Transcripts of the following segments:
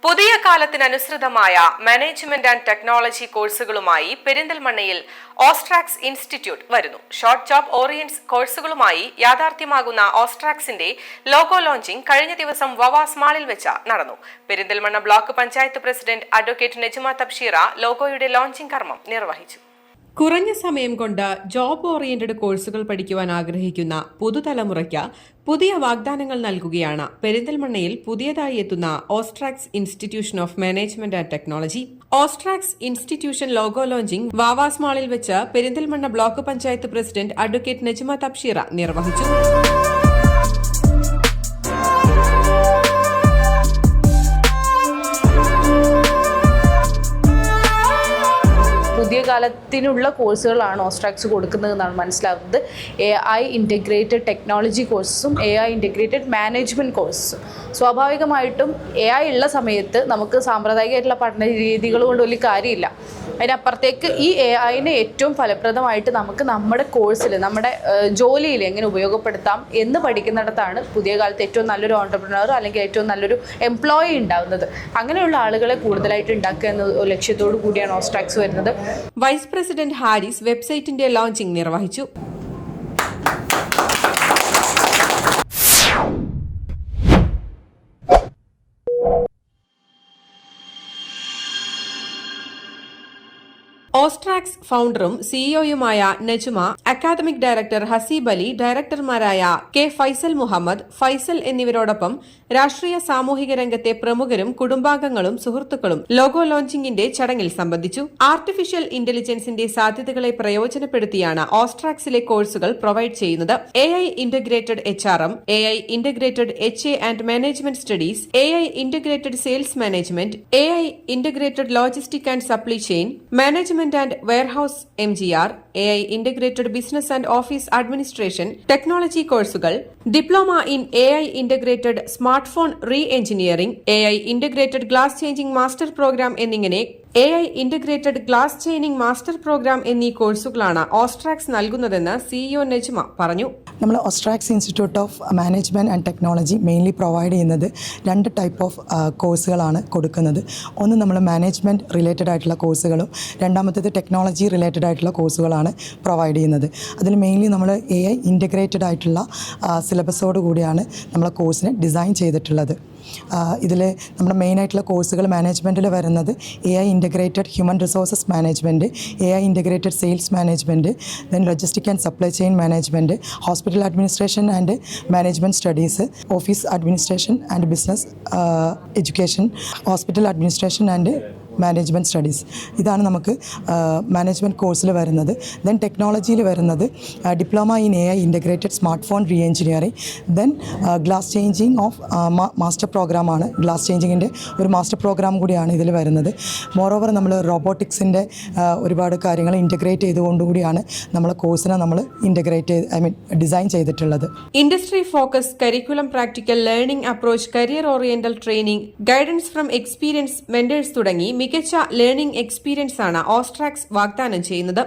പുതിയ കാലത്തിനനുസൃതമായ management and technology കോഴ്സുകളുമായി പെരിന്തൽമണ്ണയിൽ ഓസ്ട്രാക്സ് ഇൻസ്റ്റിറ്റ്യൂട്ട് വരുന്നു. ഷോർട്ട് ജോബ് ഓറിയന്റ്സ് കോഴ്സുകളുമായി യാഥാർത്ഥ്യമാകുന്ന ഓസ്ട്രാക്സിന്റെ ലോഗോ ലോഞ്ചിംഗ് കഴിഞ്ഞ ദിവസം വവാസ് മാളിൽ വെച്ച് നടന്നു. Perinthalmanna block panchayat president advocate Najma Tabsheera ലോഗോയുടെ ലോഞ്ചിംഗ് കർമ്മം നിർവഹിച്ചു. കുറഞ്ഞ സമയം കൊണ്ട് ജോബ് ഓറിയന്റഡ് കോഴ്സുകൾ പഠിക്കുവാൻ ആഗ്രഹിക്കുന്ന പുതുതലമുറയ്ക്ക് പുതിയ വാഗ്ദാനങ്ങൾ നൽകുകയാണ് പെരിന്തൽമണ്ണയിൽ പുതിയതായി എത്തുന്ന Ostrax institution of management and technology. Ostrax institution logo launching Vavas മാളിൽ വെച്ച് Perinthalmanna block panchayat president advocate Najma Tabsheera നിർവഹിച്ചു. പുതിയ കാലത്തിനുള്ള കോഴ്സുകളാണ് ഓസ്ട്രാക്സ് കൊടുക്കുന്നതെന്നാണ് മനസ്സിലാകുന്നത്. AI ഇൻ്റഗ്രേറ്റഡ് ടെക്നോളജി കോഴ്സും AI ഇൻ്റഗ്രേറ്റഡ് മാനേജ്മെൻറ്റ് കോഴ്സും. സ്വാഭാവികമായിട്ടും AI ഉള്ള സമയത്ത് നമുക്ക് സാമ്പ്രദായികമായിട്ടുള്ള പഠന രീതികൾ കൊണ്ട് വലിയ കാര്യമില്ല. അതിനപ്പുറത്തേക്ക് ഈ AIനെ ഏറ്റവും ഫലപ്രദമായിട്ട് നമുക്ക് നമ്മുടെ കോഴ്സിൽ, നമ്മുടെ ജോലിയിൽ എങ്ങനെ ഉപയോഗപ്പെടുത്താം എന്ന് പഠിക്കുന്നിടത്താണ് പുതിയ കാലത്ത് ഏറ്റവും നല്ലൊരു ഓൺട്രപ്രണർ അല്ലെങ്കിൽ ഏറ്റവും നല്ലൊരു എംപ്ലോയി ഉണ്ടാകുന്നത്. അങ്ങനെയുള്ള ആളുകളെ കൂടുതലായിട്ട് ഉണ്ടാക്കുക എന്ന ലക്ഷ്യത്തോടു കൂടിയാണ് ഓസ്ട്രാക്സ് വരുന്നത്. വൈസ് പ്രസിഡന്റ് ഹാരിസ് വെബ്സൈറ്റിന്റെ ലോഞ്ചിംഗ് നിർവഹിച്ചു. ഓസ്ട്രാക്സ് ഫൗണ്ടറും സിഇഒയുമായ നജ്മ, അക്കാദമിക് ഡയറക്ടർ ഹസീബ് അലി, ഡയറക്ടർമാരായ കെ ഫൈസൽ മുഹമ്മദ്, ഫൈസൽ എന്നിവരോടൊപ്പം രാഷ്ട്രീയ സാമൂഹിക രംഗത്തെ പ്രമുഖരും കുടുംബാംഗങ്ങളും സുഹൃത്തുക്കളും ലോഗോ ലോഞ്ചിംഗിന്റെ ചടങ്ങിൽ സംബന്ധിച്ചു. ആർട്ടിഫിഷ്യൽ ഇന്റലിജൻസിന്റെ സാധ്യതകളെ പ്രയോജനപ്പെടുത്തിയാണ് ഓസ്ട്രാക്സിലെ കോഴ്സുകൾ പ്രൊവൈഡ് ചെയ്യുന്നത്. AI integrated HRM, AI integrated HA and management studies, AI integrated sales management, AI integrated logistic and supply chain management and warehouse MGR, AI integrated business and office administration, technology കോഴ്സുകൾ, diploma in AI integrated smartphone re-engineering, AI integrated glass changing master program എന്നിങ്ങനെ AI integrated glass chaining master program എന്നീ കോഴ്സുകളാണ് ഓസ്ട്രാക്സ് നൽകുന്നതെന്ന് CEO Najma പറഞ്ഞു. നമ്മൾ Ostrax institute of management and technology mainly provide ചെയ്യുന്നത് 2 type of കോഴ്സുകളാണ് കൊടുക്കുന്നത്. ഒന്ന് നമ്മൾ മാനേജ്മെന്റ് റിലേറ്റഡ് ആയിട്ടുള്ള കോഴ്സുകളും രണ്ടാമത്തേത് ടെക്നോളജി റിലേറ്റഡ് ആയിട്ടുള്ള കോഴ്സുകളാണ് പ്രൊവൈഡ് ചെയ്യുന്നത്. അതിൽ മെയിൻലി നമ്മൾ AI ഇൻ്റഗ്രേറ്റഡ് ആയിട്ടുള്ള സിലബസോട് കൂടിയാണ് നമ്മളെ കോഴ്സിനെ ഡിസൈൻ ചെയ്തിട്ടുള്ളത്. ഇതിൽ നമ്മുടെ മെയിനായിട്ടുള്ള കോഴ്സുകൾ മാനേജ്മെൻറ്റിൽ വരുന്നത് AI integrated human resources management, AI integrated sales management, then logistic and supply chain management, hospital administration and management studies, office administration and business education, hospital administration and management studies. ഇതാണ് നമുക്ക് management കോഴ്സിൽ വരുന്നത്. Then ടെക്നോളജിയിൽ വരുന്നത് diploma in AI integrated smart phone re engineering, then glass changing of master പ്രോഗ്രാമാണ്. Glass ചേഞ്ചിങ്ങിൻ്റെ ഒരു master programme കൂടിയാണ് ഇതിൽ വരുന്നത്. മോറോവർ നമ്മൾ റോബോട്ടിക്സിൻ്റെ ഒരുപാട് കാര്യങ്ങൾ ഇൻ്റഗ്രേറ്റ് ചെയ്തുകൊണ്ടുകൂടിയാണ് നമ്മളെ കോഴ്സിനെ നമ്മൾ ഡിസൈൻ ചെയ്തിട്ടുള്ളത്. Industry focus, curriculum practical, learning approach, career oriental training, guidance from experience mentors തുടങ്ങി മികച്ച ലേണിംഗ് എക്സ്പീരിയൻസ് ആണ് ഓസ്ട്രാക്സ് വാഗ്ദാനം ചെയ്യുന്നത്.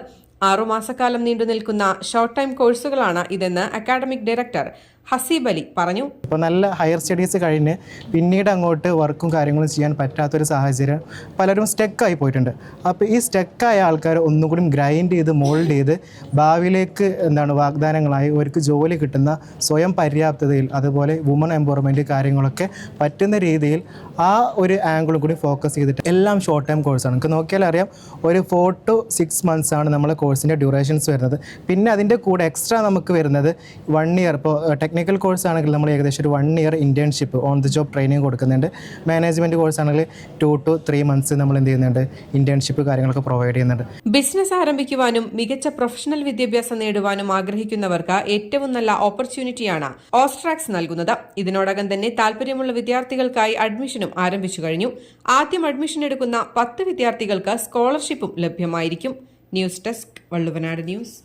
6 മാസക്കാലം നീണ്ടു നിൽക്കുന്ന ഷോർട്ട് ടൈം കോഴ്സുകളാണ് ഇതെന്ന് അക്കാഡമിക് ഡയറക്ടർ ഹസീബ് അലി പറഞ്ഞു. ഇപ്പോൾ നല്ല ഹയർ സ്റ്റഡീസ് കഴിഞ്ഞ് പിന്നീട് അങ്ങോട്ട് വർക്കും കാര്യങ്ങളും ചെയ്യാൻ പറ്റാത്തൊരു സാഹചര്യം പലരും സ്റ്റക്കായി പോയിട്ടുണ്ട്. അപ്പോൾ ഈ സ്റ്റക്കായ ആൾക്കാർ ഒന്നുകൂടി ഗ്രൈൻഡ് ചെയ്ത് മോൾഡ് ചെയ്ത് ഭാവിയിലേക്ക് വാഗ്ദാനങ്ങളായി അവർക്ക് ജോലി കിട്ടുന്ന സ്വയം പര്യാപ്തതയിൽ, അതുപോലെ വുമൺ എംപവർമെൻറ്റ് കാര്യങ്ങളൊക്കെ പറ്റുന്ന രീതിയിൽ ആ ഒരു ആംഗിളും കൂടി ഫോക്കസ് ചെയ്തിട്ട് എല്ലാം ഷോർട്ട് ടൈം കോഴ്സാണ്. നമുക്ക് നോക്കിയാൽ അറിയാം, ഒരു 4 to 6 months ആണ് നമ്മളെ കോഴ്സിൻ്റെ ഡ്യൂറേഷൻസ് വരുന്നത്. പിന്നെ അതിൻ്റെ കൂടെ എക്സ്ട്രാ നമുക്ക് വരുന്നത് 1 year. ഇപ്പോൾ ടെക്നിക്കൽ കോഴ്സ് ആണെങ്കിൽ നമ്മൾ ഏകദേശം ഒരു 1 year internship on the job training കൊടുക്കുന്നുണ്ട്. മാനേജ്മെൻറ്റ് കോഴ്സ് ആണെങ്കിൽ 2 to 3 months നമ്മൾ എന്ത് ചെയ്യുന്നുണ്ട്, ഇൻറ്റേൺഷിപ്പ് കാര്യങ്ങളൊക്കെ പ്രൊവൈഡ് ചെയ്യുന്നുണ്ട്. ബിസിനസ് ആരംഭിക്കുവാനും മികച്ച പ്രൊഫഷണൽ വിദ്യാഭ്യാസം നേടുവാനും ആഗ്രഹിക്കുന്നവർക്ക് ഏറ്റവും നല്ല ഓപ്പർച്യൂണിറ്റിയാണ് ഓസ്ട്രാക്സ് നൽകുന്നത്. ഇതിനോടകം തന്നെ താല്പര്യമുള്ള വിദ്യാർത്ഥികൾക്കായി അഡ്മിഷനും ആരംഭിച്ചു കഴിഞ്ഞു. ആദ്യം അഡ്മിഷൻ എടുക്കുന്ന 10 വിദ്യാർത്ഥികൾക്ക് സ്കോളർഷിപ്പും ലഭ്യമായിരിക്കും. News desk, Valluvanad news.